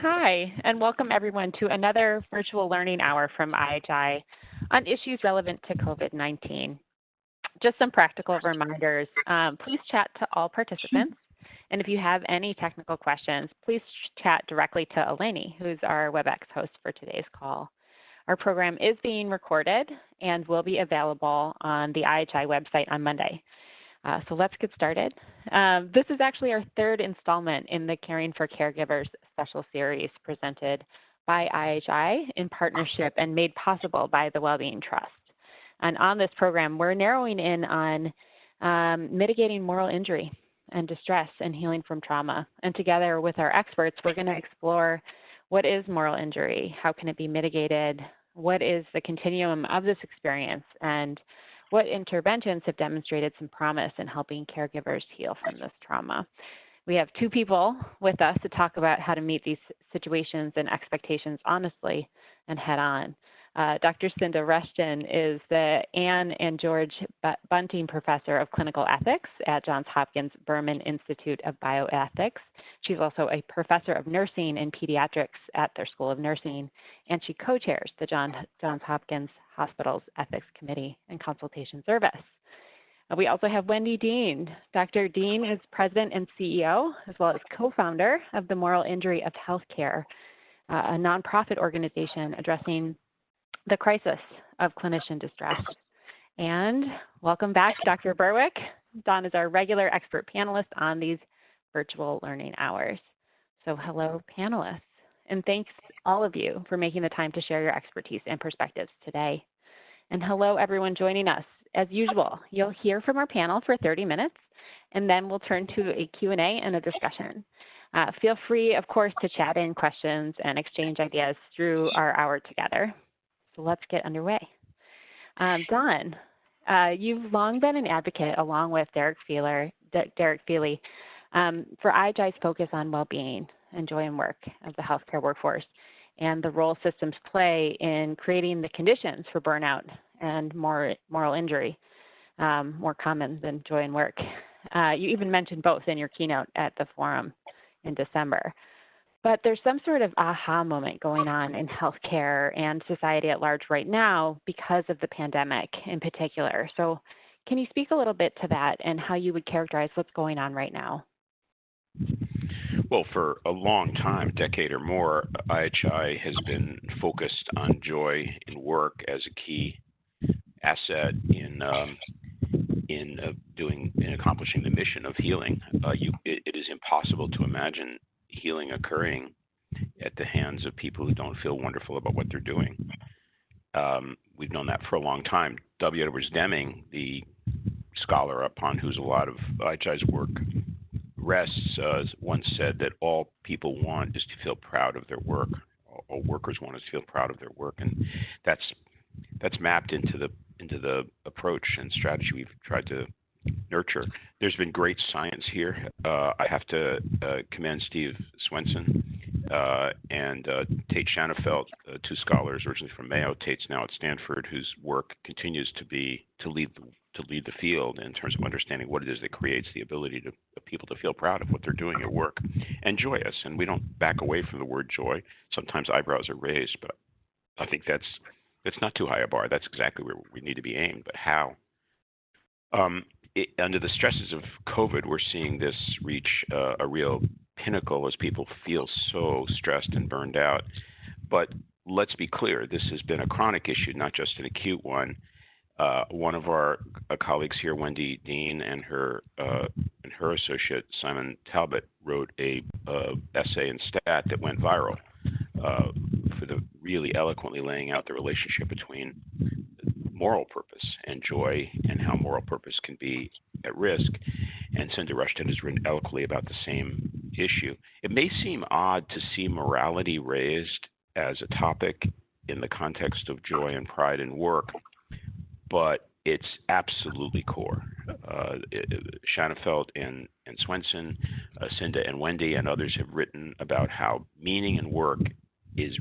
Hi, and welcome everyone to another virtual learning hour from IHI on issues relevant to COVID-19. Just some practical reminders. Please chat to all participants. And if you have any technical questions, please chat directly to Eleni, who's our WebEx host for today's call. Our program is being recorded and will be available on the IHI website on Monday. So let's get started. This is actually our third installment in the Caring for Caregivers special series presented by IHI in partnership and made possible by the Wellbeing Trust. And on this program, we're narrowing in on mitigating moral injury and distress and healing from trauma. And together with our experts, we're going to explore what is moral injury, how can it be mitigated, what is the continuum of this experience, and what interventions have demonstrated some promise in helping caregivers heal from this trauma. We have two people with us to talk about how to meet these situations and expectations honestly and head on. Dr. Cinda Rushton is the Anne and George Bunting Professor of Clinical Ethics at Johns Hopkins Berman Institute of Bioethics. She's also a Professor of Nursing and Pediatrics at their School of Nursing, and she co-chairs the Johns Hopkins Hospital's Ethics Committee and Consultation Service. We also have Wendy Dean. Dr. Dean is President and CEO, as well as co-founder of the Moral Injury of Healthcare, a nonprofit organization addressing the crisis of clinician distress. And welcome back, Dr. Berwick. Don is our regular expert panelist on these virtual learning hours. So hello, panelists. And thanks all of you for making the time to share your expertise and perspectives today. And hello, everyone joining us. As usual, you'll hear from our panel for 30 minutes, and then we'll turn to a Q&A and a discussion. Feel free, of course, to chat in questions and exchange ideas through our hour together. So let's get underway. Don, you've long been an advocate, along with Derek Feely, for IHI's focus on well-being and joy and work of the healthcare workforce and the role systems play in creating the conditions for burnout and moral injury, more common than joy and work. You even mentioned both in your keynote at the forum in December. But there's some sort of aha moment going on in healthcare and society at large right now because of the pandemic in particular. So can you speak a little bit to that and how you would characterize what's going on right now? Well, for a long time, decade or more, IHI has been focused on joy in work as a key asset in accomplishing the mission of healing. It is impossible to imagine healing occurring at the hands of people who don't feel wonderful about what they're doing. We've known that for a long time. W. Edwards Deming, the scholar upon whose a lot of IHI's work rests, once said that all people want is to feel proud of their work. All workers want is to feel proud of their work, and that's mapped into the approach and strategy we've tried to nurture. There's been great science here. I have to commend Steve Swenson and Tate Shanafelt, two scholars originally from Mayo. Tate's now at Stanford, whose work continues to lead the field in terms of understanding what it is that creates the ability of people to feel proud of what they're doing at work and joyous. And we don't back away from the word joy. Sometimes eyebrows are raised, but I think that's not too high a bar. That's exactly where we need to be aimed. But how? Under the stresses of COVID, we're seeing this reach a real pinnacle as people feel so stressed and burned out. But let's be clear, this has been a chronic issue, not just an acute one. One of our colleagues here, Wendy Dean, and her associate, Simon Talbot, wrote a essay in Stat that went viral for the really eloquently laying out the relationship between moral purpose and joy and how moral purpose can be at risk. And Cinda Rushton has written eloquently about the same issue. It may seem odd to see morality raised as a topic in the context of joy and pride in work, but it's absolutely core. Shanafelt and Swenson, Cinda and Wendy and others have written about how meaning in work is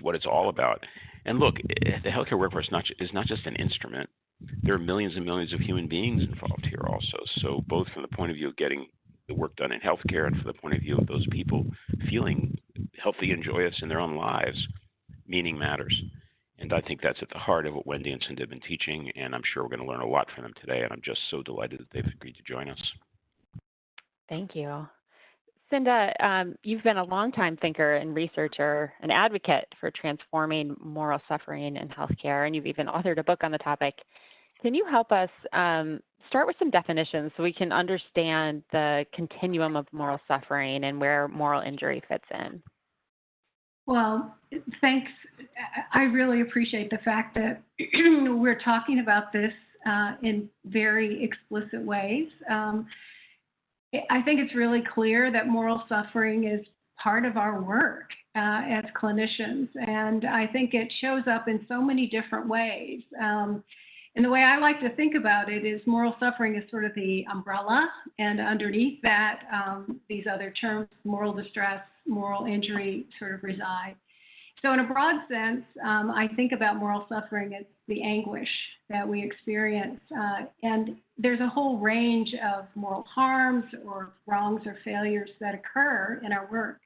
what it's all about. And look, the healthcare workforce is not just an instrument. There are millions and millions of human beings involved here also. So both from the point of view of getting the work done in healthcare and from the point of view of those people feeling healthy and joyous in their own lives, meaning matters. And I think that's at the heart of what Wendy and Cinda have been teaching, and I'm sure we're going to learn a lot from them today, and I'm just so delighted that they've agreed to join us. Thank you. Cinda, you've been a longtime thinker and researcher, an advocate for transforming moral suffering in healthcare, and you've even authored a book on the topic. Can you help us start with some definitions so we can understand the continuum of moral suffering and where moral injury fits in? Well, thanks. I really appreciate the fact that we're talking about this in very explicit ways. I think it's really clear that moral suffering is part of our work as clinicians, and I think it shows up in so many different ways. And the way I like to think about it is moral suffering is sort of the umbrella, and underneath that, these other terms, moral distress, moral injury, sort of reside. So in a broad sense, I think about moral suffering as the anguish that we experience. And there's a whole range of moral harms or wrongs or failures that occur in our work.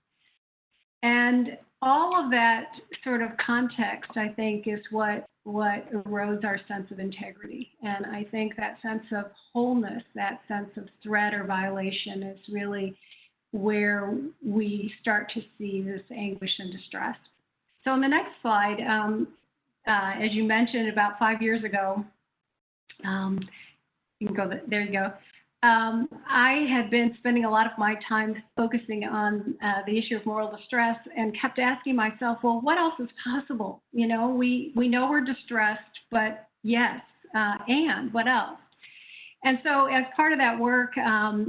And all of that sort of context, I think, is what erodes our sense of integrity. And I think that sense of wholeness, that sense of threat or violation is really where we start to see this anguish and distress. So on the next slide, as you mentioned, about 5 years ago, you can go, there you go. I had been spending a lot of my time focusing on the issue of moral distress and kept asking myself, well, what else is possible? You know, we know we're distressed, but yes, and what else? And so as part of that work, I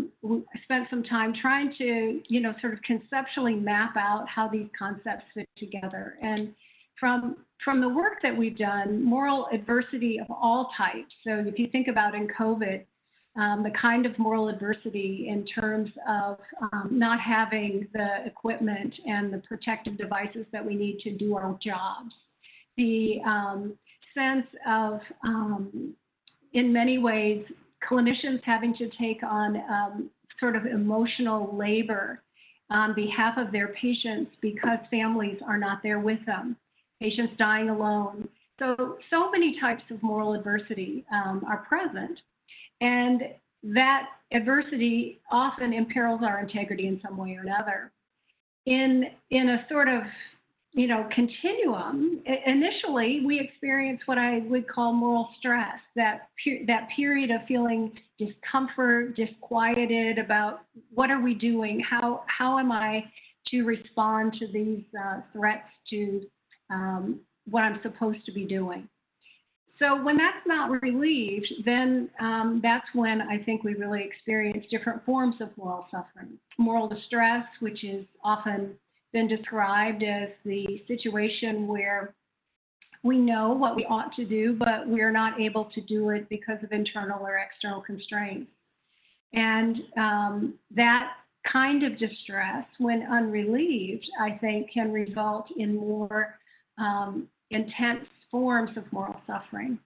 spent some time trying to, sort of conceptually map out how these concepts fit together. And from the work that we've done, moral adversity of all types, so if you think about in COVID, the kind of moral adversity in terms of not having the equipment and the protective devices that we need to do our jobs, the sense of, in many ways, clinicians having to take on sort of emotional labor on behalf of their patients because families are not there with them, patients dying alone. So many types of moral adversity are present. And that adversity often imperils our integrity in some way or another. In a sort of, continuum, initially we experience what I would call moral stress, that period of feeling discomfort, disquieted about what are we doing, how am I to respond to these threats to what I'm supposed to be doing. So when that's not relieved, then that's when I think we really experience different forms of moral suffering. Moral distress, which is often been described as the situation where we know what we ought to do, but we're not able to do it because of internal or external constraints. And that kind of distress, when unrelieved, I think can result in more intense forms of moral suffering,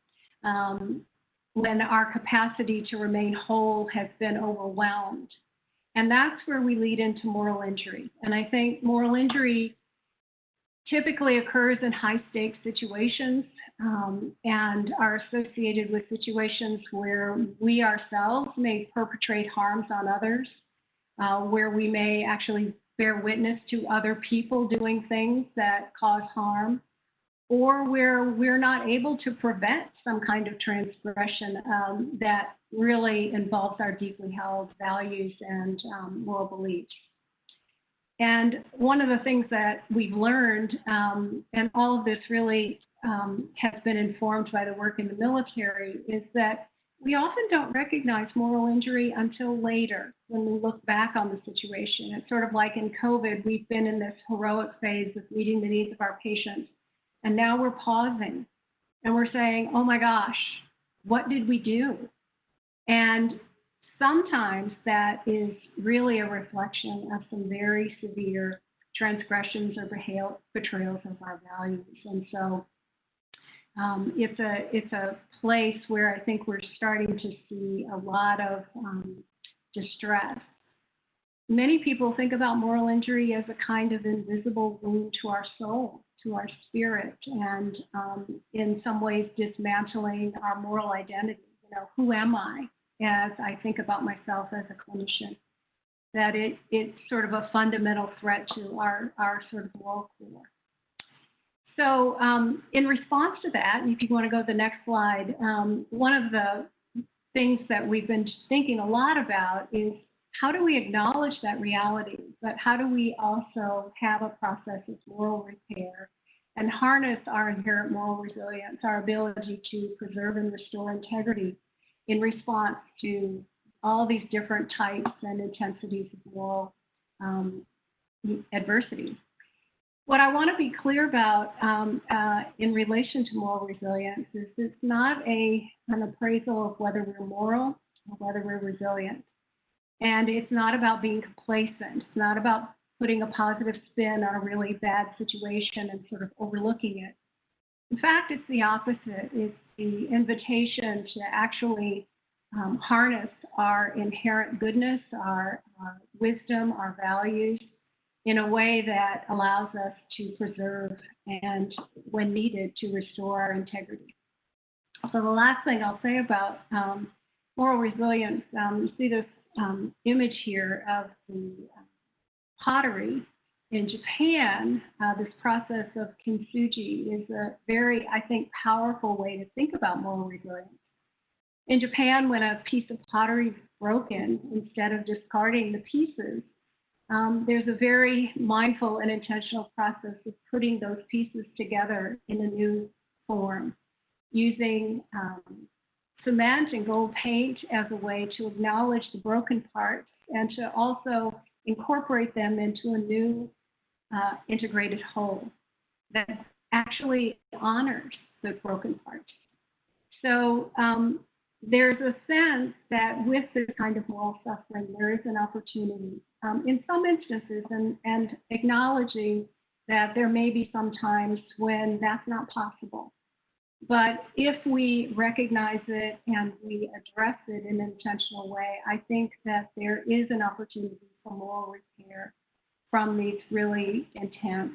when our capacity to remain whole has been overwhelmed. And that's where we lead into moral injury. And I think moral injury typically occurs in high-stakes situations and are associated with situations where we ourselves may perpetrate harms on others, where we may actually bear witness to other people doing things that cause harm, or where we're not able to prevent some kind of transgression that really involves our deeply held values and moral beliefs. And one of the things that we've learned, and all of this really has been informed by the work in the military, is that we often don't recognize moral injury until later when we look back on the situation. It's sort of like in COVID, we've been in this heroic phase of meeting the needs of our patients. And now we're pausing and we're saying, oh my gosh, what did we do? And sometimes that is really a reflection of some very severe transgressions or betrayals of our values. And so it's a place where I think we're starting to see a lot of distress many people think about moral injury as a kind of invisible wound to our soul, to our spirit, and in some ways dismantling our moral identity. Who am I as I think about myself as a clinician? That it's sort of a fundamental threat to our sort of moral core. So in response to that, if you want to go to the next slide, one of the things that we've been thinking a lot about is how do we acknowledge that reality, but how do we also have a process of moral repair and harness our inherent moral resilience, our ability to preserve and restore integrity in response to all these different types and intensities of moral adversity. What I want to be clear about in relation to moral resilience is it's not an appraisal of whether we're moral or whether we're resilient. And it's not about being complacent. It's not about putting a positive spin on a really bad situation and sort of overlooking it. In fact, it's the opposite. It's the invitation to actually harness our inherent goodness, our wisdom, our values, in a way that allows us to preserve and, when needed, to restore our integrity. So the last thing I'll say about moral resilience, you see this image here of the pottery in Japan. This process of kintsugi is a very, I think, powerful way to think about moral resilience. In Japan, when a piece of pottery is broken, instead of discarding the pieces, there's a very mindful and intentional process of putting those pieces together in a new form, using cement and gold paint as a way to acknowledge the broken parts and to also incorporate them into a new integrated whole that actually honors the broken parts. So there's a sense that with this kind of moral suffering, there is an opportunity in some instances and acknowledging that there may be some times when that's not possible. But if we recognize it and we address it in an intentional way, I think that there is an opportunity for moral repair from these really intense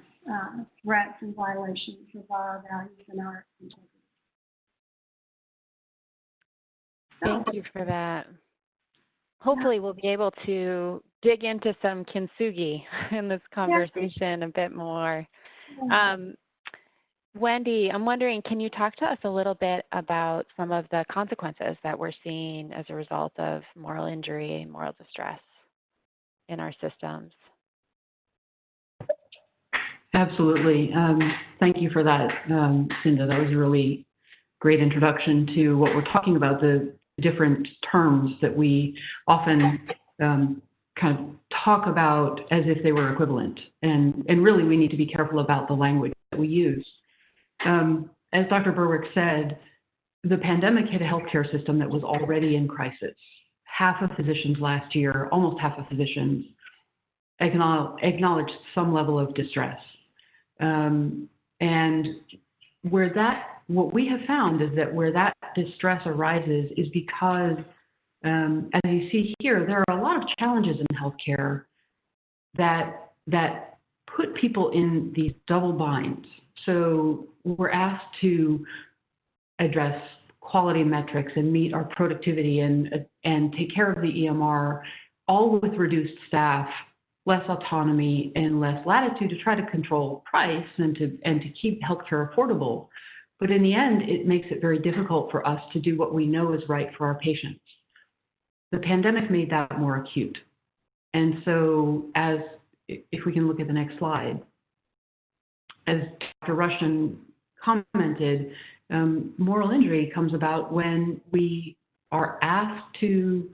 threats and violations of our values and our integrity. Thank you for that. Hopefully we'll be able to dig into some kintsugi in this conversation a bit more. Wendy, I'm wondering, can you talk to us a little bit about some of the consequences that we're seeing as a result of moral injury and moral distress in our systems? Absolutely. Thank you for that, Cinda. That was a really great introduction to what we're talking about, the different terms that we often kind of talk about as if they were equivalent. And really, we need to be careful about the language that we use. As Dr. Berwick said, the pandemic hit a healthcare system that was already in crisis. Half of physicians last year, almost half of physicians, acknowledged some level of distress. And what we have found is that where that distress arises is because, as you see here, there are a lot of challenges in healthcare that put people in these double binds. So we're asked to address quality metrics and meet our productivity and take care of the EMR, all with reduced staff, less autonomy, and less latitude to try to control price and to keep healthcare affordable. But in the end, it makes it very difficult for us to do what we know is right for our patients. The pandemic made that more acute. And so if we can look at the next slide, as Dr. Rushton commented, moral injury comes about when we are asked to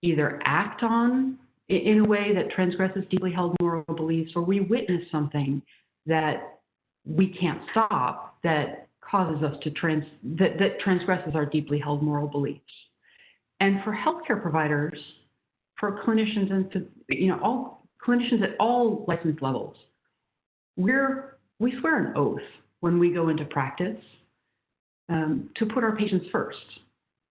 either act on in a way that transgresses deeply held moral beliefs, or we witness something that we can't stop that causes us to that transgresses our deeply held moral beliefs. And for healthcare providers, for clinicians and all clinicians at all license levels, we swear an oath when we go into practice to put our patients first.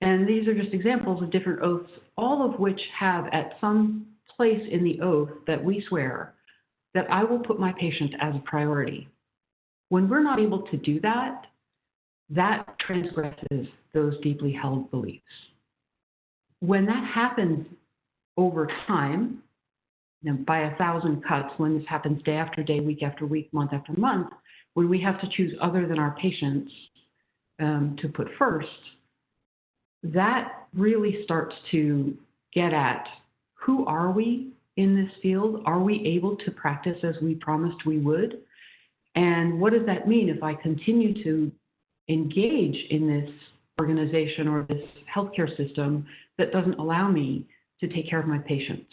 And these are just examples of different oaths, all of which have at some place in the oath that we swear that I will put my patient as a priority. When we're not able to do that, that transgresses those deeply held beliefs. When that happens over time, by 1,000 cuts, when this happens day after day, week after week, month after month, when we have to choose other than our patients to put first, that really starts to get at who are we in this field? Are we able to practice as we promised we would? And what does that mean if I continue to engage in this organization or this healthcare system that doesn't allow me to take care of my patients?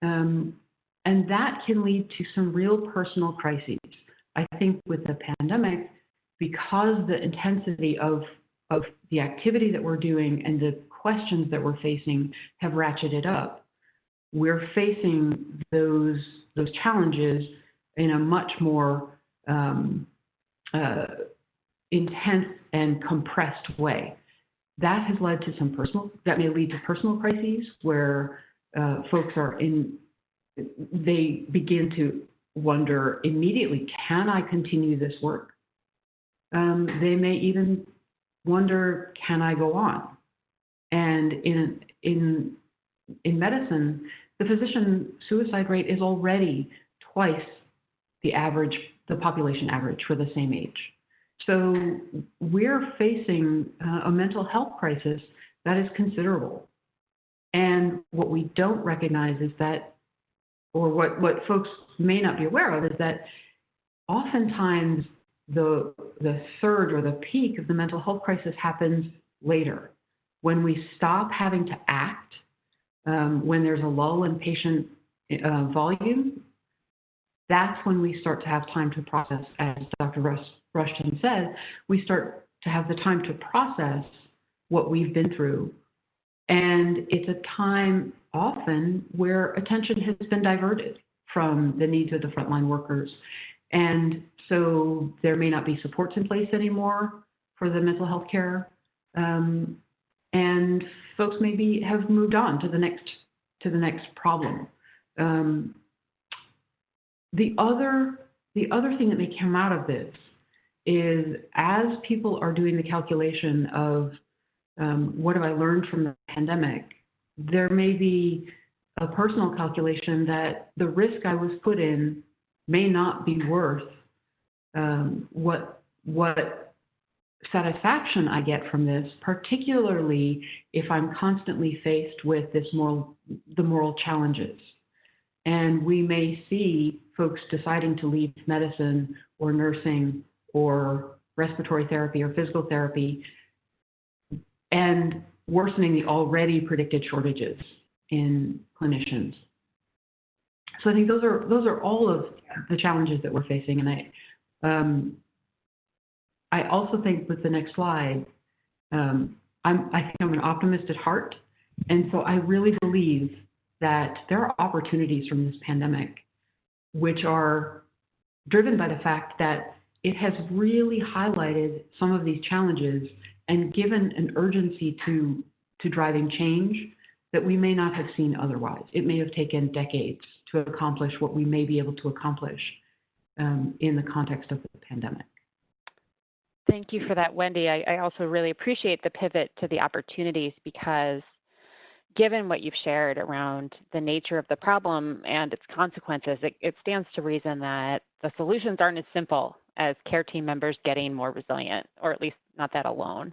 And that can lead to some real personal crises. I think with the pandemic, because the intensity of the activity that we're doing and the questions that we're facing have ratcheted up, we're facing those challenges in a much more intense and compressed way. That has led to that may lead to personal crises where folks they begin to wonder immediately, can I continue this work? They may even wonder, can I go on? And in medicine, the physician suicide rate is already twice the population average for the same age. So we're facing a mental health crisis that is considerable. And what we don't recognize is that, or what folks may not be aware of, is that oftentimes the surge or the peak of the mental health crisis happens later, when we stop having to act, when there's a lull in patient volume. That's when we start to have time to process, as Dr. Rushton said, we start to have the time to process what we've been through. And it's a time often where attention has been diverted from the needs of the frontline workers. And so there may not be supports in place anymore for the mental health care. And folks maybe have moved on to the next problem. The other thing that may come out of this is, as people are doing the calculation of what have I learned from the pandemic, there may be a personal calculation that the risk I was put in may not be worth what satisfaction I get from this, particularly if I'm constantly faced with the moral challenges. And we may see folks deciding to leave medicine or nursing or respiratory therapy or physical therapy, and worsening the already predicted shortages in clinicians. So I think those are all of the challenges that we're facing. And I also think with the next slide, I think I'm an optimist at heart, and so I really believe that there are opportunities from this pandemic which are driven by the fact that it has really highlighted some of these challenges and given an urgency to driving change that we may not have seen otherwise. It may have taken decades to accomplish what we may be able to accomplish in the context of the pandemic. Thank you for that, Wendy. I also really appreciate the pivot to the opportunities, because given what you've shared around the nature of the problem and its consequences, it stands to reason that the solutions aren't as simple as care team members getting more resilient, or at least not that alone,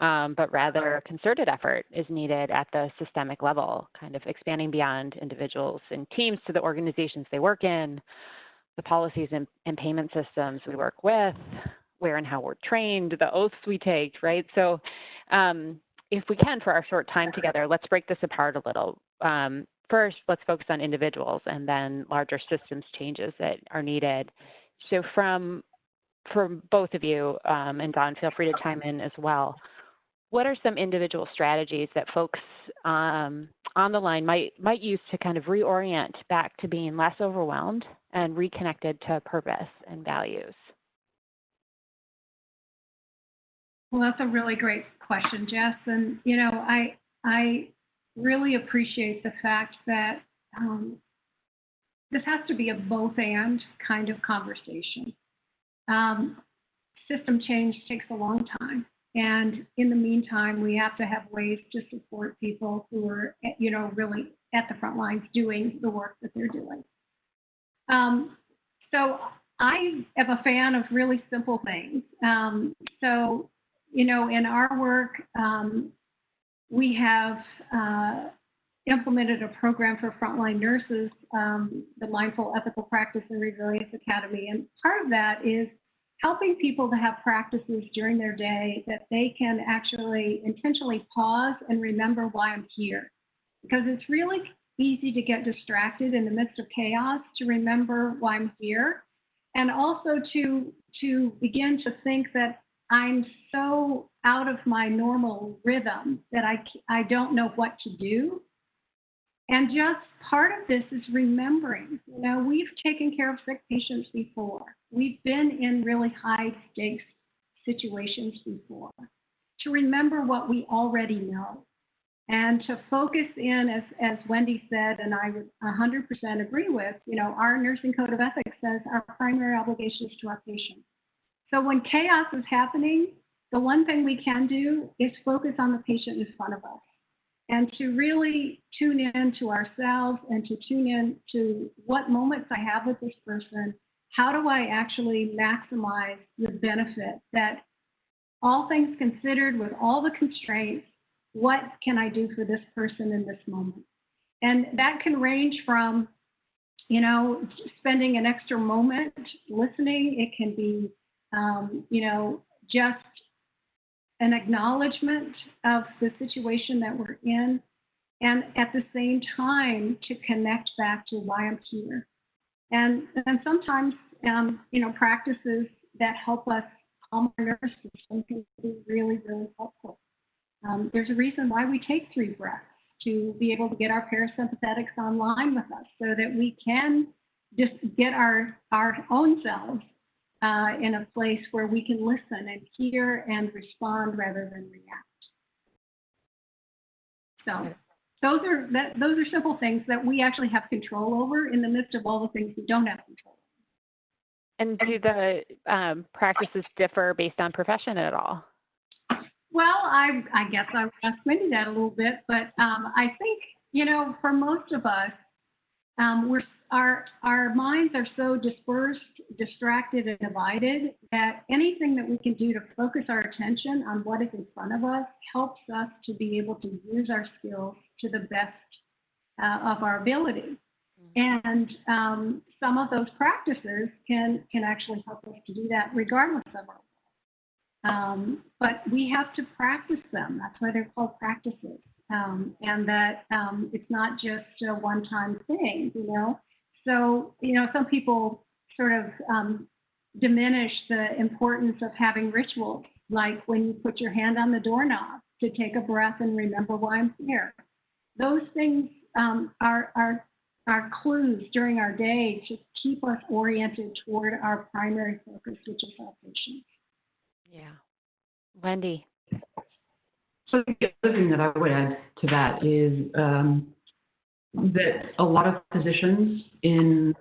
but rather a concerted effort is needed at the systemic level, kind of expanding beyond individuals and teams to the organizations they work in, the policies and payment systems we work with, where and how we're trained, the oaths we take, right? So if we can, for our short time together, let's break this apart a little. First, let's focus on individuals and then larger systems changes that are needed. So from both of you, and Don, feel free to chime in as well, what are some individual strategies that folks on the line might use to kind of reorient back to being less overwhelmed and reconnected to purpose and values? Well, that's a really great question, Jess. And, I really appreciate the fact that this has to be a both and kind of conversation. System change takes a long time. And in the meantime, we have to have ways to support people who are, really at the front lines doing the work that they're doing. So I am a fan of really simple things. In our work, we have implemented a program for frontline nurses, the Mindful Ethical Practice and Resilience Academy. And part of that is helping people to have practices during their day that they can actually intentionally pause and remember why I'm here. Because it's really easy to get distracted in the midst of chaos, to remember why I'm here, and also to begin to think that I'm so out of my normal rhythm that I don't know what to do. And just part of this is remembering, we've taken care of sick patients before. We've been in really high stakes situations before. To remember what we already know and to focus in, as Wendy said, and I would 100% agree with, our nursing code of ethics says our primary obligation is to our patients. So when chaos is happening, the one thing we can do is focus on the patient in front of us and to really tune in to ourselves and to tune in to what moments I have with this person. How do I actually maximize the benefit that, all things considered, with all the constraints, what can I do for this person in this moment? And that can range from, spending an extra moment listening. It can be, just an acknowledgement of the situation that we're in, and at the same time to connect back to why I'm here. And sometimes, practices that help us calm our nervous system can be really, really helpful. There's a reason why we take 3 breaths, to be able to get our parasympathetics online with us so that we can just get our own selves in a place where we can listen and hear and respond rather than react. So those are simple things that we actually have control over in the midst of all the things we don't have control over. And do the practices differ based on profession at all? Well, I guess I would ask Wendy that a little bit, but I think, for most of us, our minds are so dispersed, distracted, and divided that anything that we can do to focus our attention on what is in front of us helps us to be able to use our skills to the best of our ability. And some of those practices can actually help us to do that regardless of our but we have to practice them. That's why they're called practices. And that it's not just a one-time thing, So, some people sort of diminish the importance of having rituals, like when you put your hand on the doorknob to take a breath and remember why I'm here. Those things are clues during our day to keep us oriented toward our primary focus, which is our patients. Yeah. Wendy. So the other thing that I would add to that is that a lot of physicians in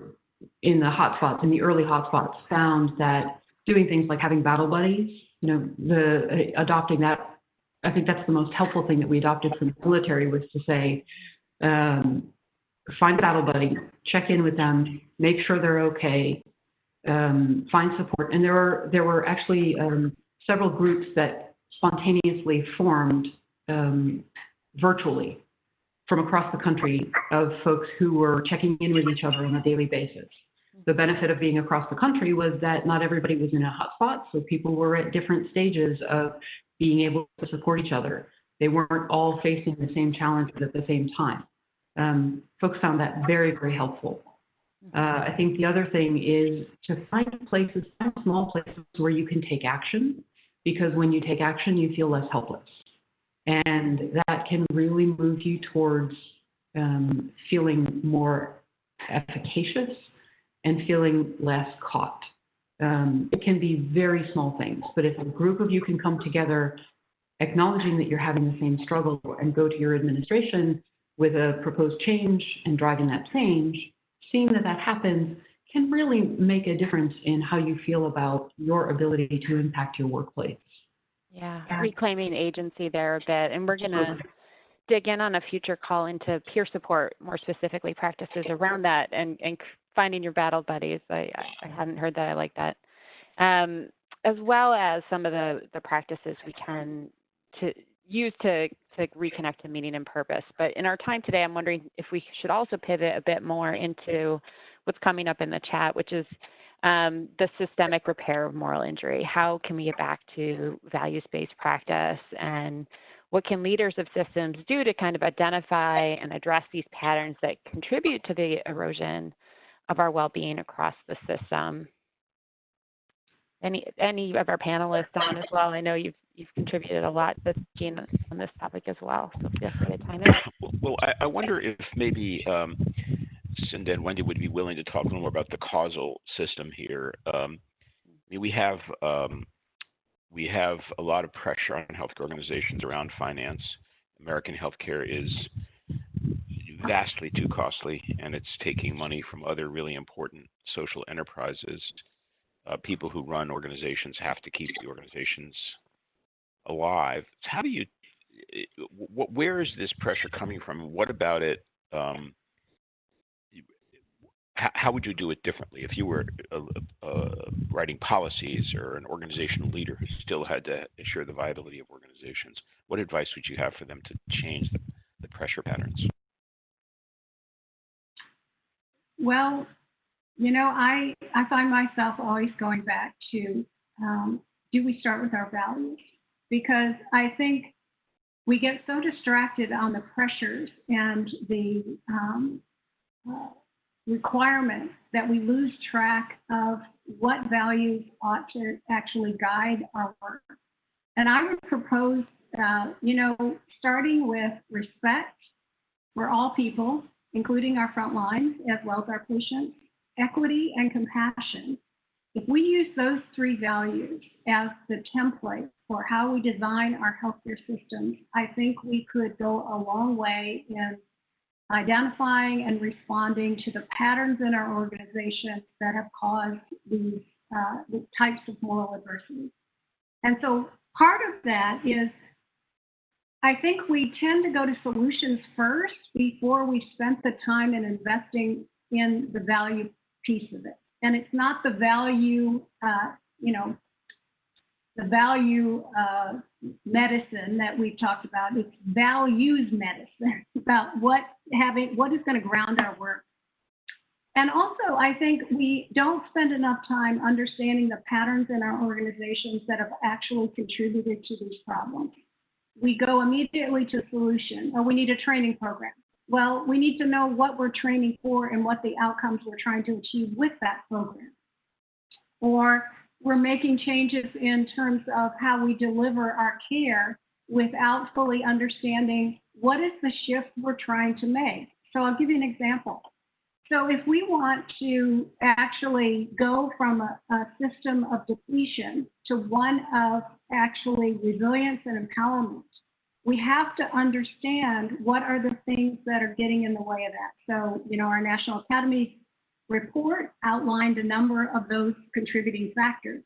the hotspots, in the early hotspots, found that doing things like having battle buddies, adopting that, I think that's the most helpful thing that we adopted from the military, was to say, find a battle buddy, check in with them, make sure they're okay, find support. And there were actually several groups that spontaneously formed virtually from across the country of folks who were checking in with each other on a daily basis. The benefit of being across the country was that not everybody was in a hotspot, so people were at different stages of being able to support each other. They weren't all facing the same challenges at the same time. Folks found that very, very helpful. I think the other thing is to find places, small places where you can take action, because when you take action, you feel less helpless. And that can really move you towards feeling more efficacious and feeling less caught. It can be very small things, but if a group of you can come together, acknowledging that you're having the same struggle, and go to your administration with a proposed change and driving that change, seeing that that happens can really make a difference in how you feel about your ability to impact your workplace. Yeah, reclaiming agency there a bit. And we're going to dig in on a future call into peer support, more specifically practices around that and finding your battle buddies. I hadn't heard that. I like that. As well as some of the practices we can to use to reconnect to meaning and purpose. But in our time today, I'm wondering if we should also pivot a bit more into what's coming up in the chat, which is the systemic repair of moral injury. How can we get back to values-based practice, and what can leaders of systems do to kind of identify and address these patterns that contribute to the erosion of our well-being across the system? Any of our panelists on as well? I know you've contributed a lot, but Jean, on this topic as well, so feel free to chime in. Well, I wonder if maybe Cinda and Wendy would be willing to talk a little more about the causal system here. We have a lot of pressure on healthcare organizations around finance. American healthcare is vastly too costly, and it's taking money from other really important social enterprises. People who run organizations have to keep the organizations alive. How do you? Where is this pressure coming from? What about it? How would you do it differently if you were writing policies or an organizational leader who still had to ensure the viability of organizations? What advice would you have for them to change the pressure patterns? Well, I find myself always going back to, do we start with our values? Because I think we get so distracted on the pressures and the requirements that we lose track of what values ought to actually guide our work. And I would propose, starting with respect for all people, including our front lines, as well as our patients, equity and compassion. If we use those three values as the template for how we design our healthcare systems, I think we could go a long way in identifying and responding to the patterns in our organizations that have caused these types of moral adversity. And so part of that is, I think we tend to go to solutions first before we've spent the time in investing in the value piece of it. And it's not the value, medicine that we've talked about. It's values medicine, about what is going to ground our work. And also, I think we don't spend enough time understanding the patterns in our organizations that have actually contributed to these problems. We go immediately to solution, or we need a training program. Well, we need to know what we're training for and what the outcomes we're trying to achieve with that program. Or we're making changes in terms of how we deliver our care without fully understanding what is the shift we're trying to make. So I'll give you an example. So if we want to actually go from a system of depletion to one of actually resilience and empowerment, we have to understand what are the things that are getting in the way of that. So, our National Academy report outlined a number of those contributing factors.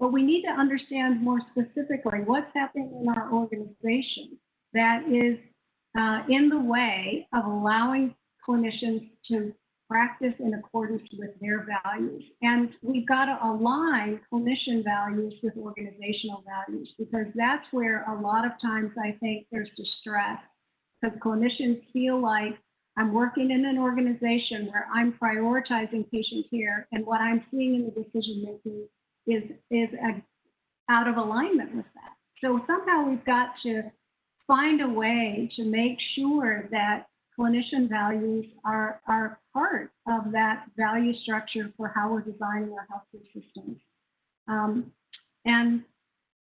But we need to understand more specifically what's happening in our organization that is in the way of allowing clinicians to practice in accordance with their values. And we've got to align clinician values with organizational values, because that's where a lot of times I think there's distress, because clinicians feel like I'm working in an organization where I'm prioritizing patient care, and what I'm seeing in the decision making is out of alignment with that. So somehow we've got to find a way to make sure that clinician values are part of that value structure for how we're designing our healthcare systems. And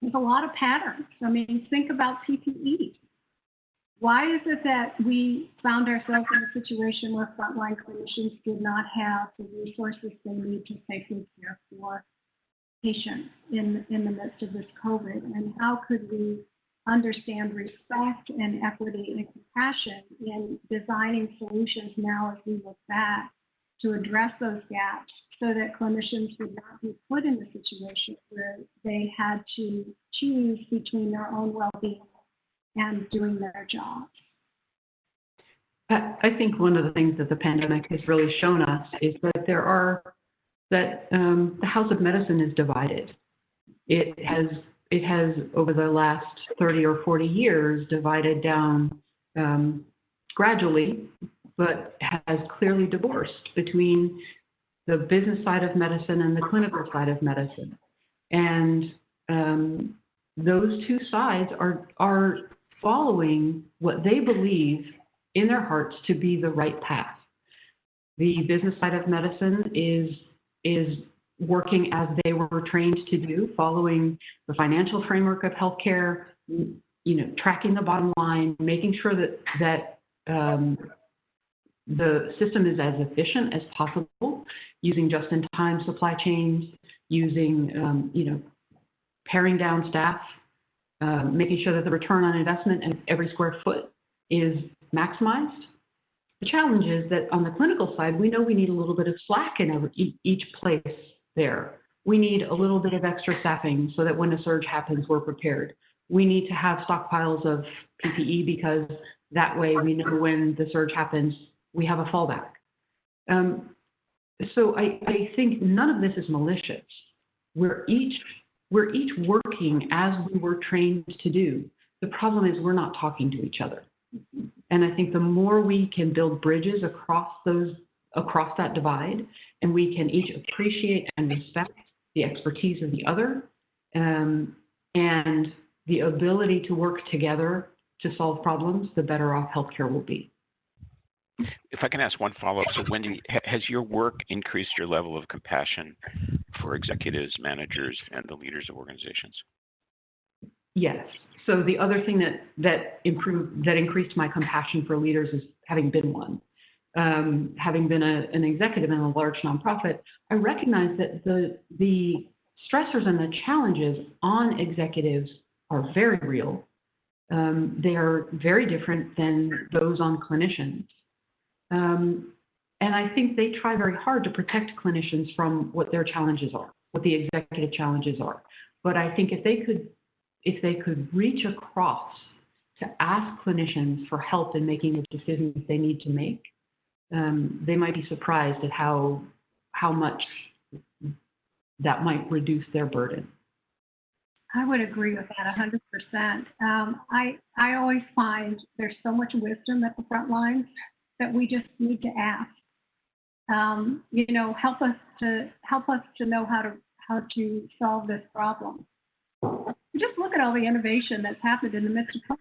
there's a lot of patterns. I mean, think about PPE. Why is it that we found ourselves in a situation where frontline clinicians did not have the resources they need to safely care for patients in the midst of this COVID? And how could we understand respect and equity and compassion in designing solutions now as we look back to address those gaps so that clinicians would not be put in a situation where they had to choose between their own well-being and doing their jobs. I think one of the things that the pandemic has really shown us is that the House of Medicine is divided. It has over the last 30 or 40 years divided down gradually, but has clearly divorced between the business side of medicine and the clinical side of medicine. And those two sides are following what they believe in their hearts to be the right path. The business side of medicine is working as they were trained to do, following the financial framework of healthcare, tracking the bottom line, making sure that the system is as efficient as possible, using just-in-time supply chains, using paring down staff, making sure that the return on investment and every square foot is maximized. The challenge is that on the clinical side, we know we need a little bit of slack in each place there. We need a little bit of extra staffing so that when a surge happens, we're prepared. We need to have stockpiles of PPE because that way we know when the surge happens, we have a fallback. So I think none of this is malicious. We're each working as we were trained to do. The problem is we're not talking to each other. And I think the more we can build bridges across that divide, and we can each appreciate and respect the expertise of the other, and the ability to work together to solve problems, the better off healthcare will be. If I can ask one follow-up, so Wendy, has your work increased your level of compassion for executives, managers, and the leaders of organizations? Yes. So the other thing that increased my compassion for leaders is having been one. Having been an executive in a large nonprofit, I recognize that the stressors and the challenges on executives are very real. They are very different than those on clinicians. And I think they try very hard to protect clinicians from what their challenges are, what the executive challenges are. But I think if they could reach across to ask clinicians for help in making the decisions they need to make, they might be surprised at how much that might reduce their burden. I would agree with that 100%. I always find there's so much wisdom at the front lines that we just need to ask. Help us to know how to solve this problem. Just look at all the innovation that's happened in the midst of COVID.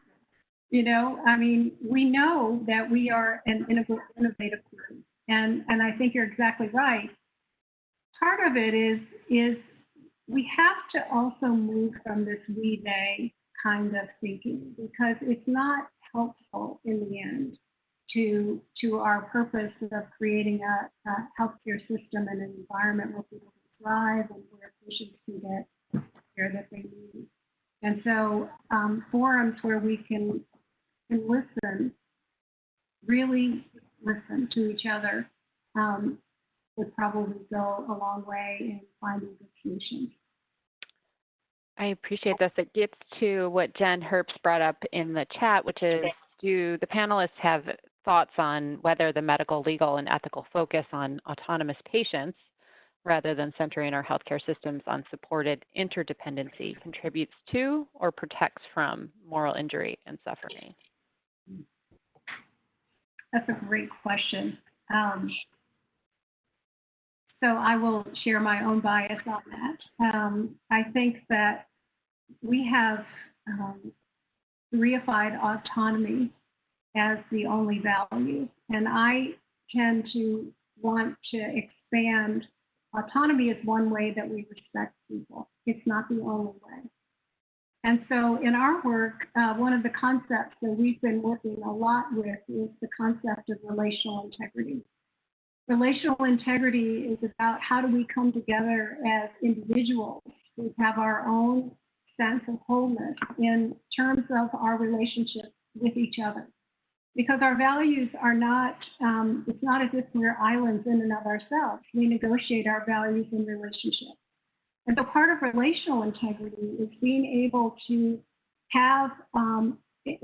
We know that we are an innovative group, and I think you're exactly right. Part of it is we have to also move from this we-they kind of thinking, because it's not helpful in the end to our purpose of creating a healthcare system and an environment where people can thrive and where patients can get the care that they need. And so forums where we can listen, really listen to each other, would probably go a long way in finding good solutions. I appreciate this. It gets to what Jen Herbst brought up in the chat, which is, do the panelists have thoughts on whether the medical, legal, and ethical focus on autonomous patients, rather than centering our healthcare systems on supported interdependency, contributes to or protects from moral injury and suffering? That's a great question. So I will share my own bias on that. I think that we have reified autonomy as the only value, and I tend to want to expand. Autonomy is one way that we respect people. It's not the only way. And so in our work, one of the concepts that we've been working a lot with is the concept of relational integrity. Relational integrity is about how do we come together as individuals who have our own sense of wholeness in terms of our relationship with each other. Because our values are not, it's not as if we're islands in and of ourselves. We negotiate our values in relationship. And so part of relational integrity is being able to have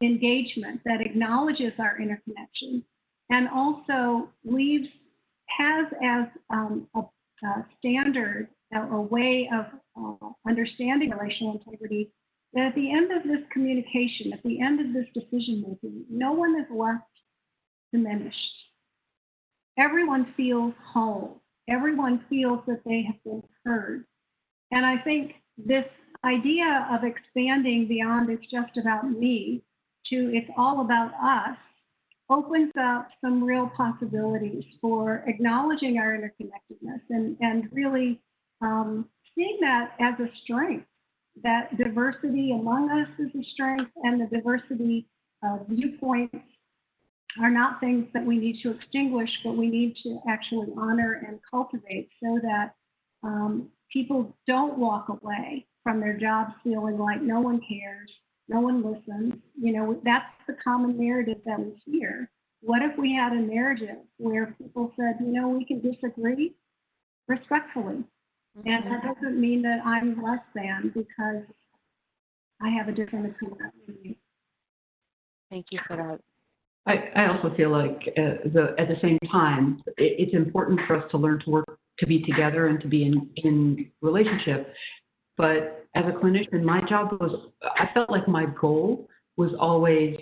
engagement that acknowledges our interconnection and also has as a standard, a way of understanding relational integrity, that at the end of this communication, at the end of this decision making, no one is left diminished. Everyone feels whole. Everyone feels that they have been heard. And I think this idea of expanding beyond it's just about me to it's all about us opens up some real possibilities for acknowledging our interconnectedness and really seeing that as a strength, that diversity among us is a strength, and the diversity of viewpoints are not things that we need to extinguish, but we need to actually honor and cultivate so that people don't walk away from their jobs feeling like no one cares, no one listens. You know, that's the common narrative that we hear. What if we had a narrative where people said, you know, we can disagree respectfully, and that doesn't mean that I'm less than because I have a different opinion than you. Thank you for that. I also feel like at the same time, it's important for us to learn to work, to be together and to be in relationship. But as a clinician, my job was, I felt like my goal was always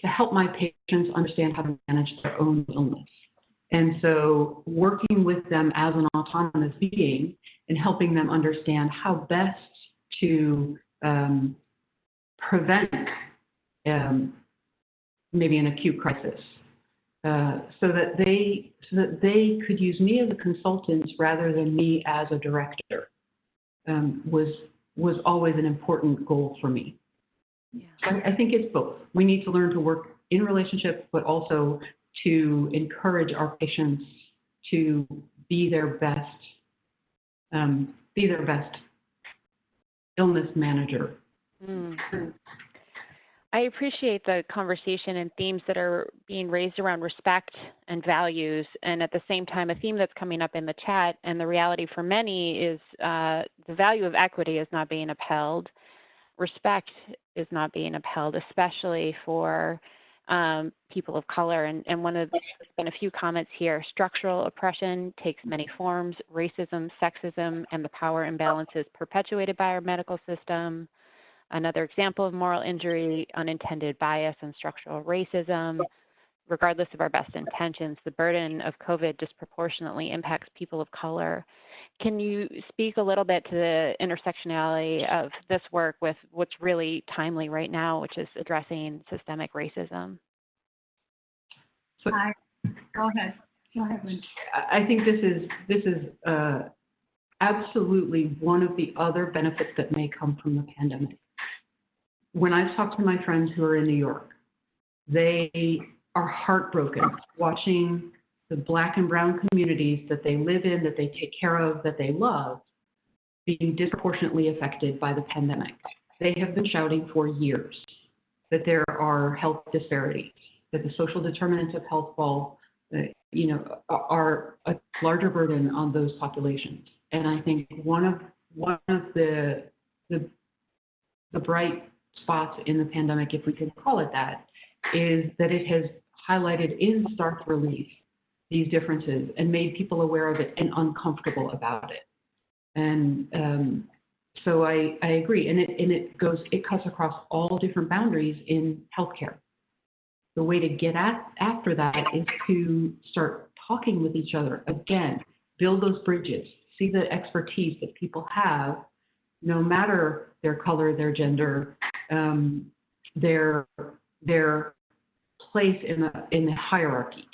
to help my patients understand how to manage their own illness. And so working with them as an autonomous being and helping them understand how best to prevent maybe an acute crisis, so that they could use me as a consultant rather than me as a director, was always an important goal for me. Yeah. So I think it's both. We need to learn to work in relationship, but also to encourage our patients to be their best illness manager. Mm. I appreciate the conversation and themes that are being raised around respect and values, and at the same time, a theme that's coming up in the chat, and the reality for many is the value of equity is not being upheld. Respect is not being upheld, especially for people of color. And there's been a few comments here. Structural oppression takes many forms: racism, sexism, and the power imbalances perpetuated by our medical system. Another example of moral injury, unintended bias and structural racism. Regardless of our best intentions, the burden of COVID disproportionately impacts people of color. Can you speak a little bit to the intersectionality of this work with what's really timely right now, which is addressing systemic racism? So, Go ahead. Go ahead, Lynn. I think this is absolutely one of the other benefits that may come from the pandemic. When I've talked to my friends who are in New York, they are heartbroken watching the Black and brown communities that they live in, that they take care of, that they love, being disproportionately affected by the pandemic. They have been shouting for years that there are health disparities, that the social determinants of health fall, are a larger burden on those populations. And I think one of the bright spots in the pandemic, if we could call it that, is that it has highlighted in stark relief these differences and made people aware of it and uncomfortable about it. And so I agree, and it cuts across all different boundaries in healthcare. The way to get after that is to start talking with each other again, build those bridges, see the expertise that people have, no matter their color, their gender, their place in the hierarchy.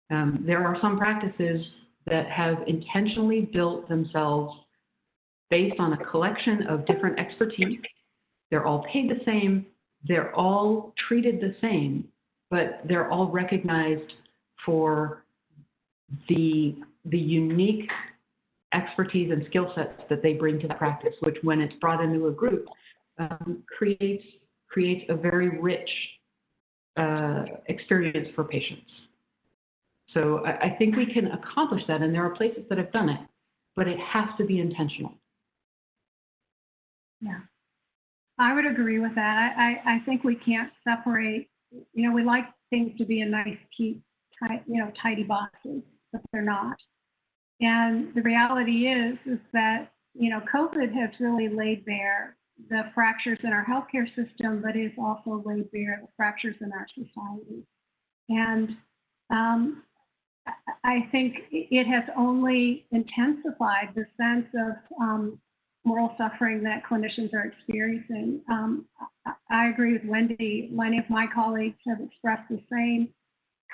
There are some practices that have intentionally built themselves based on a collection of different expertise. They're all paid the same, they're all treated the same, but they're all recognized for the unique expertise and skill sets that they bring to the practice, which when it's brought into a group, creates a very rich experience for patients. So I think we can accomplish that, and there are places that have done it, but it has to be intentional. Yeah, I would agree with that. I think we can't separate. We like things to be in nice, cute, tidy boxes, but they're not. And the reality is that COVID has really laid bare the fractures in our healthcare system, but it's also laid bare the fractures in our society. And I think it has only intensified the sense of moral suffering that clinicians are experiencing. I agree with Wendy. Many of my colleagues have expressed the same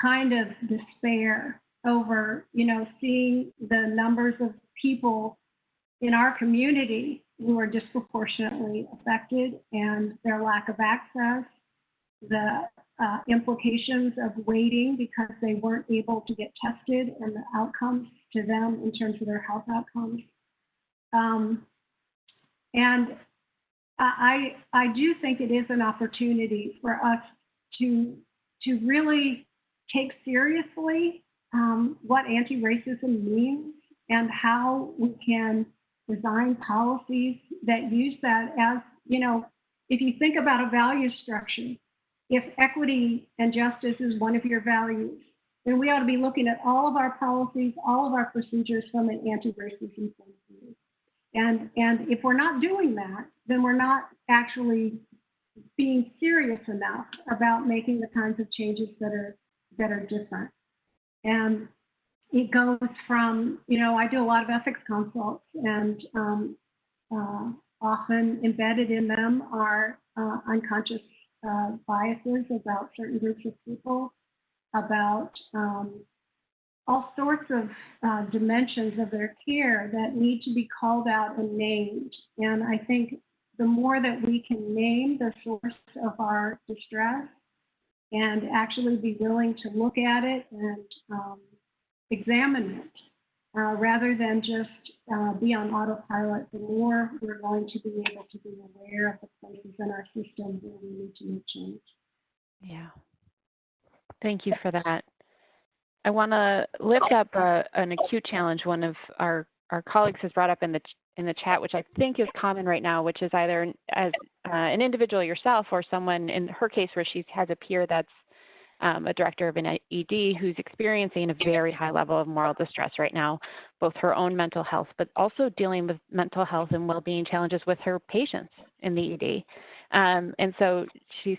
kind of despair over, seeing the numbers of people in our community who are disproportionately affected, and their lack of access, the implications of waiting because they weren't able to get tested, and the outcomes to them in terms of their health outcomes. And I do think it is an opportunity for us to really take seriously what anti-racism means and how we can design policies that use that as, if you think about a value structure, if equity and justice is one of your values, then we ought to be looking at all of our policies, all of our procedures from an anti-racism point of view. And if we're not doing that, then we're not actually being serious enough about making the kinds of changes that are different. And it goes from, I do a lot of ethics consults, and often embedded in them are unconscious biases about certain groups of people, about all sorts of dimensions of their care that need to be called out and named. And I think the more that we can name the source of our distress and actually be willing to look at it and examine it, rather than just be on autopilot, the more we're going to be able to be aware of the places in our system where we need to make change. Yeah. Thank you for that. I want to lift up an acute challenge one of our colleagues has brought up in the chat, which I think is common right now, which is either as an individual yourself or someone in her case where she has a peer that's a director of an ED who's experiencing a very high level of moral distress right now, both her own mental health, but also dealing with mental health and well-being challenges with her patients in the ED. And so she's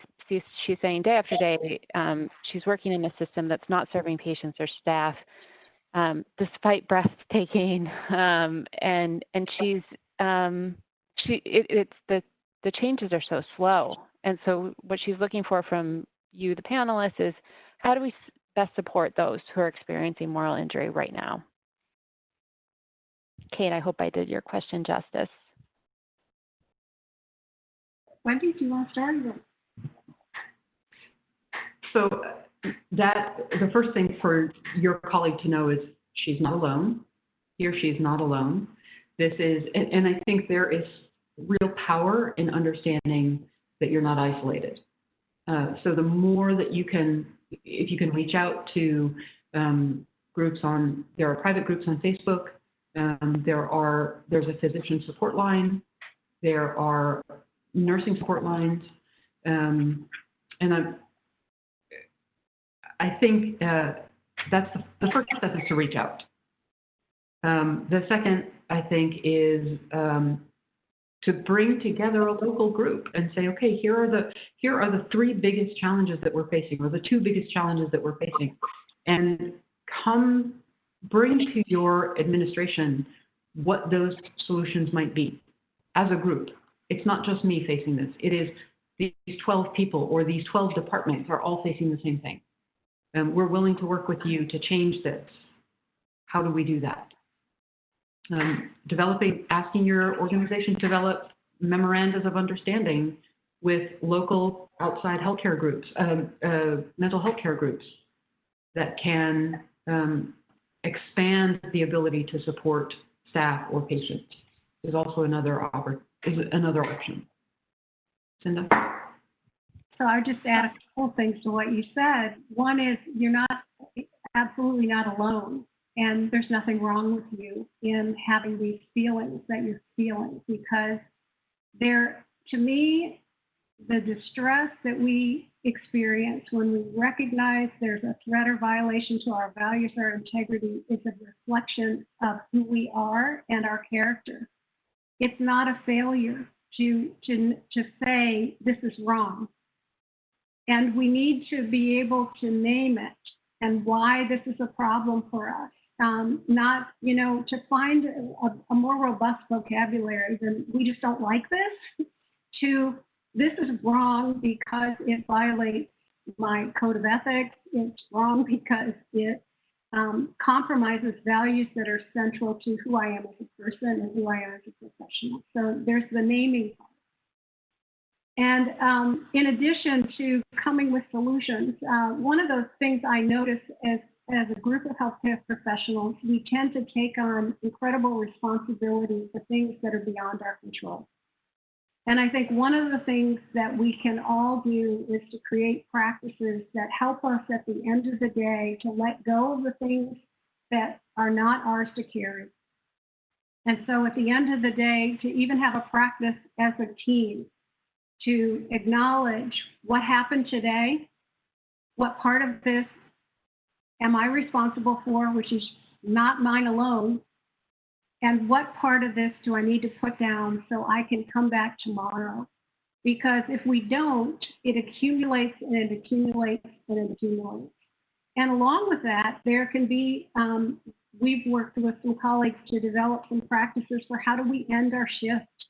saying day after day, she's working in a system that's not serving patients or staff, despite breathtaking, and she's the changes are so slow. And so what she's looking for from you, the panelists, is how do we best support those who are experiencing moral injury right now? Kate, I hope I did your question justice. Wendy, do you want to start? So the first thing for your colleague to know is she's not alone. He or she is not alone. This is, and I think there is real power in understanding that you're not isolated. So the more that you can, if you can reach out to there are private groups on Facebook. There's a physician support line. There are nursing support lines, and I think that's the first step is to reach out. The second, I think, is to bring together a local group and say, okay, here are the three biggest challenges that we're facing, or the two biggest challenges that we're facing, and come bring to your administration what those solutions might be as a group. It's not just me facing this. It is these 12 people or these 12 departments are all facing the same thing. And we're willing to work with you to change this. How do we do that? Asking your organization to develop memorandums of understanding with local outside healthcare groups, mental health care groups that can expand the ability to support staff or patients is also another option. Cinda? So I just add a couple things to what you said. One is you're absolutely not alone, and there's nothing wrong with you in having these feelings that you're feeling, because to me, the distress that we experience when we recognize there's a threat or violation to our values or integrity is a reflection of who we are and our character. It's not a failure to say this is wrong. And we need to be able to name it and why this is a problem for us. Not, to find a more robust vocabulary than we just don't like this, to this is wrong because it violates my code of ethics. It's wrong because it compromises values that are central to who I am as a person and who I am as a professional. So there's the naming part. And in addition to coming with solutions, one of those things I notice as a group of healthcare professionals, we tend to take on incredible responsibility for things that are beyond our control. And I think one of the things that we can all do is to create practices that help us at the end of the day to let go of the things that are not ours to carry. And so at the end of the day, to even have a practice as a team to acknowledge what happened today, what part of this am I responsible for, which is not mine alone, and what part of this do I need to put down so I can come back tomorrow? Because if we don't, it accumulates and it accumulates and it accumulates. And along with that, there can be, we've worked with some colleagues to develop some practices for how do we end our shift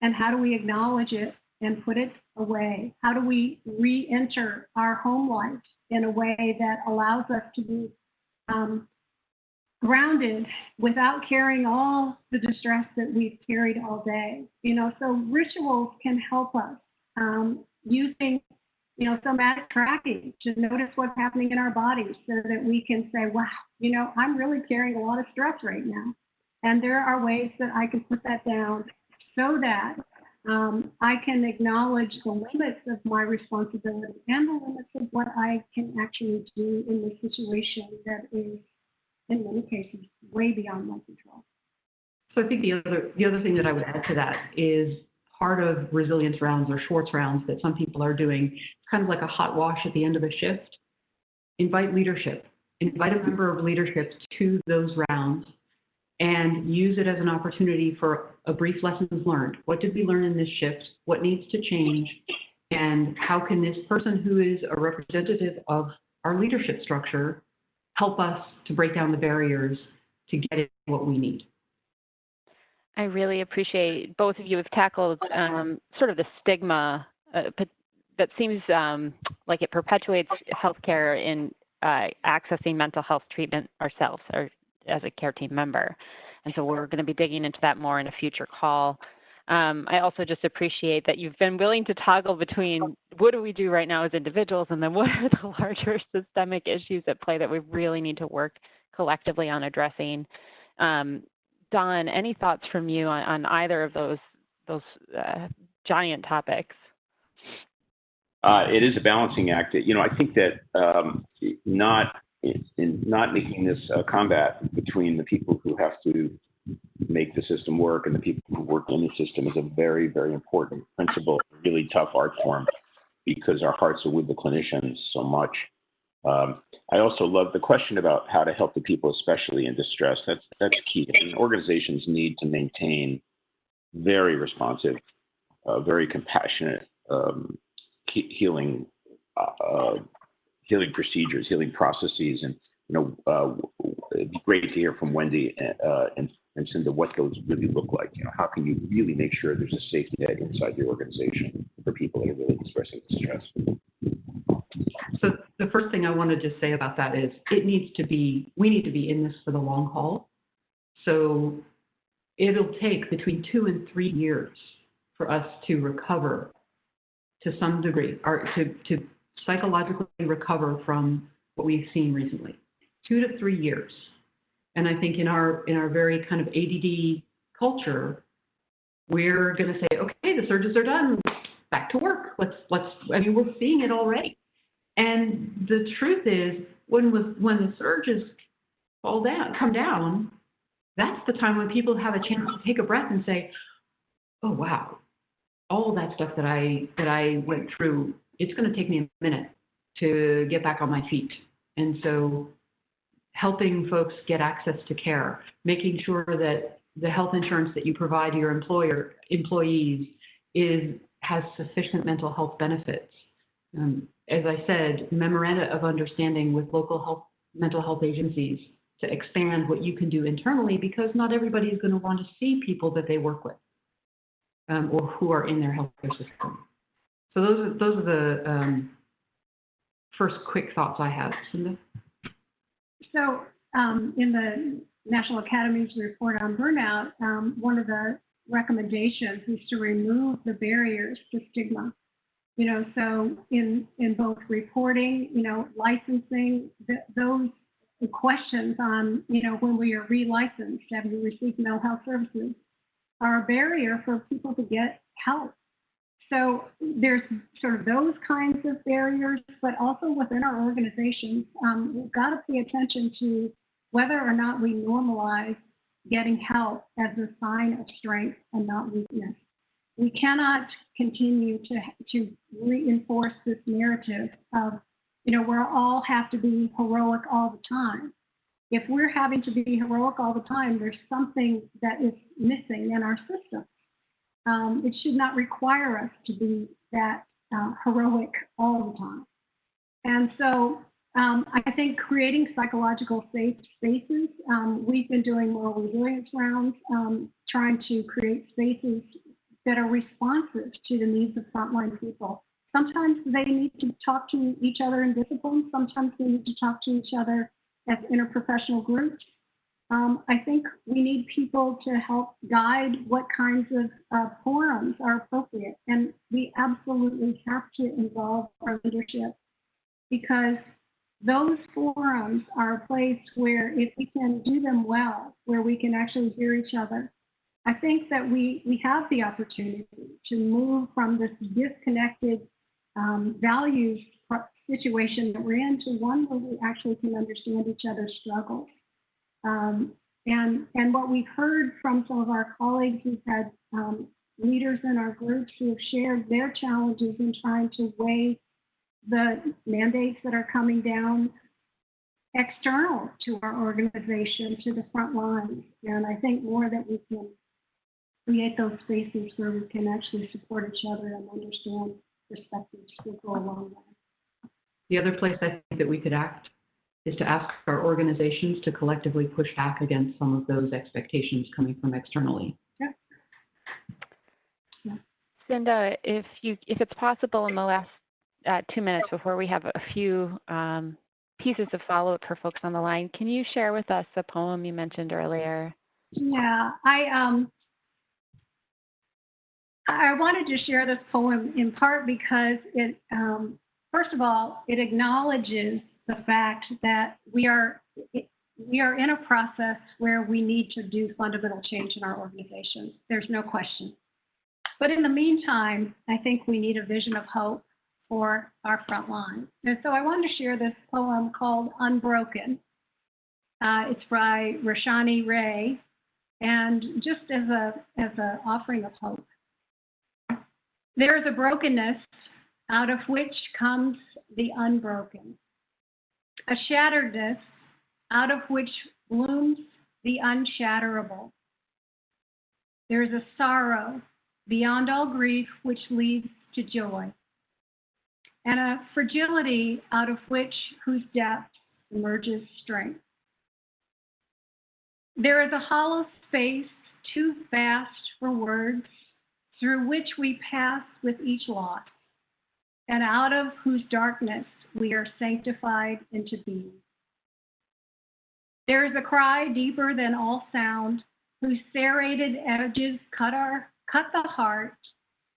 and how do we acknowledge it and put it away? How do we re-enter our home life in a way that allows us to be grounded without carrying all the distress that we've carried all day? So rituals can help us using, somatic tracking to notice what's happening in our bodies so that we can say, wow, I'm really carrying a lot of stress right now. And there are ways that I can put that down so that I can acknowledge the limits of my responsibility and the limits of what I can actually do in this situation that is, in many cases, way beyond my control. So I think the other thing that I would add to that is part of resilience rounds or Schwartz rounds that some people are doing. It's kind of like a hot wash at the end of a shift. Invite leadership. Invite a member of leadership to those rounds and use it as an opportunity for a brief lessons learned. What did we learn in this shift? What needs to change? And how can this person who is a representative of our leadership structure help us to break down the barriers to get it what we need? I really appreciate both of you have tackled sort of the stigma that seems like it perpetuates healthcare in accessing mental health treatment ourselves or as a care team member. And so we're going to be digging into that more in a future call. I also just appreciate that you've been willing to toggle between what do we do right now as individuals and then what are the larger systemic issues at play that we really need to work collectively on addressing. Dawn, any thoughts from you on either of those giant topics? It is a balancing act. I think that not making this a combat between the people who have to make the system work and the people who work in the system is a very, very important principle, really tough art form, because our hearts are with the clinicians so much. I also love the question about how to help the people, especially in distress. That's key. And organizations need to maintain very responsive, very compassionate healing procedures, healing processes, and it'd be great to hear from Wendy and Cinda what those really look like. How can you really make sure there's a safety net inside the organization for people that are really expressing distress? So the first thing I want to just say about that is we need to be in this for the long haul. So it'll take between 2 and 3 years for us to recover to some degree, or to psychologically recover from what we've seen recently. 2 to 3 years. And I think in our very kind of ADD culture, we're going to say, okay, the surges are done. back to work. I mean, we're seeing it already. And the truth is, when the surges come down, that's the time when people have a chance to take a breath and say, oh, wow, all that stuff that I went through, it's going to take me a minute to get back on my feet. And so helping folks get access to care, making sure that the health insurance that you provide to your employees has sufficient mental health benefits. As I said, memoranda of understanding with local mental health agencies to expand what you can do internally, because not everybody is going to want to see people that they work with or who are in their healthcare system. So those are the first quick thoughts I have. Cinda? So in the National Academy's report on burnout, one of the recommendations is to remove the barriers to stigma. So in both reporting, licensing, those questions on, when we are relicensed, have you received mental health services, are a barrier for people to get help. So there's sort of those kinds of barriers, but also within our organizations, we've got to pay attention to whether or not we normalize getting help as a sign of strength and not weakness. We cannot continue to reinforce this narrative of, we all have to be heroic all the time. If we're having to be heroic all the time, there's something that is missing in our system. It should not require us to be that heroic all the time. And so I think creating psychological safe spaces, we've been doing more resilience rounds, trying to create spaces that are responsive to the needs of frontline people. Sometimes they need to talk to each other in disciplines. Sometimes they need to talk to each other as interprofessional groups. I think we need people to help guide what kinds of forums are appropriate. And we absolutely have to involve our leadership, because those forums are a place where, if we can do them well, where we can actually hear each other, I think that we have the opportunity to move from this disconnected values situation that we're in to one where we actually can understand each other's struggles. And what we've heard from some of our colleagues who've had leaders in our groups who have shared their challenges in trying to weigh the mandates that are coming down external to our organization, to the front lines. And I think more that we can create those spaces where we can actually support each other and understand perspectives that go along with. The other place I think that we could act is to ask our organizations to collectively push back against some of those expectations coming from externally. Yeah. Cinda, if it's possible in the last 2 minutes before we have a few pieces of follow-up for folks on the line, can you share with us the poem you mentioned earlier? Yeah, I wanted to share this poem in part because it, first of all, it acknowledges the fact that we are in a process where we need to do fundamental change in our organizations. There's no question. But in the meantime, I think we need a vision of hope for our front line. And so I wanted to share this poem called Unbroken. It's by Rashani Ray, and just as a offering of hope. There is a brokenness out of which comes the unbroken, a shatteredness out of which blooms the unshatterable. There is a sorrow beyond all grief which leads to joy, and a fragility out of whose depth emerges strength. There is a hollow space too vast for words, through which we pass with each loss, and out of whose darkness we are sanctified into being. There is a cry deeper than all sound, whose serrated edges cut the heart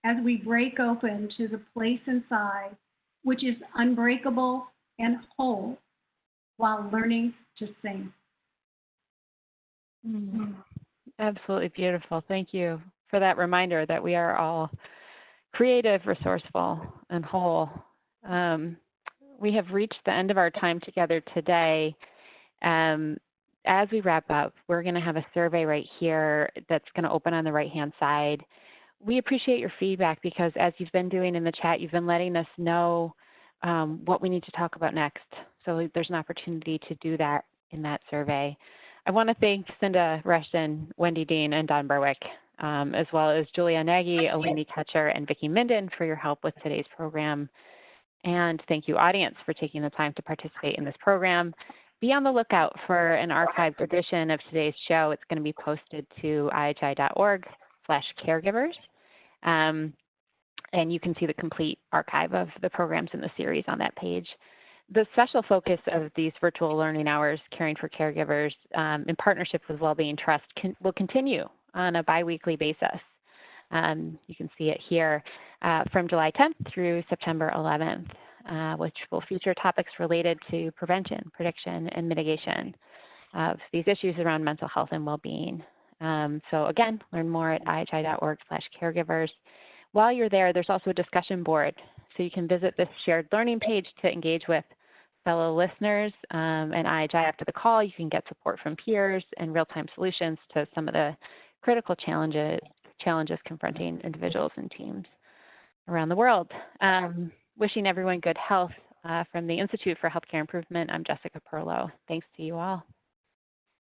as we break open to the place inside, which is unbreakable and whole, while learning to sing. Absolutely beautiful. Thank you for that reminder that we are all creative, resourceful, and whole. We have reached the end of our time together today. As we wrap up, we're going to have a survey right here that's going to open on the right-hand side. We appreciate your feedback because as you've been doing in the chat, you've been letting us know what we need to talk about next. So there's an opportunity to do that in that survey. I want to thank Cinda Rushton, Wendy Dean, and Don Berwick, as well as Julia Nagy, Eleni Ketcher, and Vicki Minden for your help with today's program. And thank you, audience, for taking the time to participate in this program. Be on the lookout for an archived edition of today's show. It's going to be posted to ihi.org/caregivers. And you can see the complete archive of the programs in the series on that page. The special focus of these virtual learning hours, Caring for Caregivers, in partnership with Wellbeing Trust, will continue on a biweekly basis. You can see it here from July 10th through September 11th, which will feature topics related to prevention, prediction, and mitigation of these issues around mental health and well-being. So again, learn more at ihi.org/caregivers. While you're there, there's also a discussion board. So you can visit this shared learning page to engage with fellow listeners and IHI after the call. You can get support from peers and real-time solutions to some of the critical challenges confronting individuals and teams around the world. Wishing everyone good health from the Institute for Healthcare Improvement. I'm Jessica Perlow. Thanks to you all.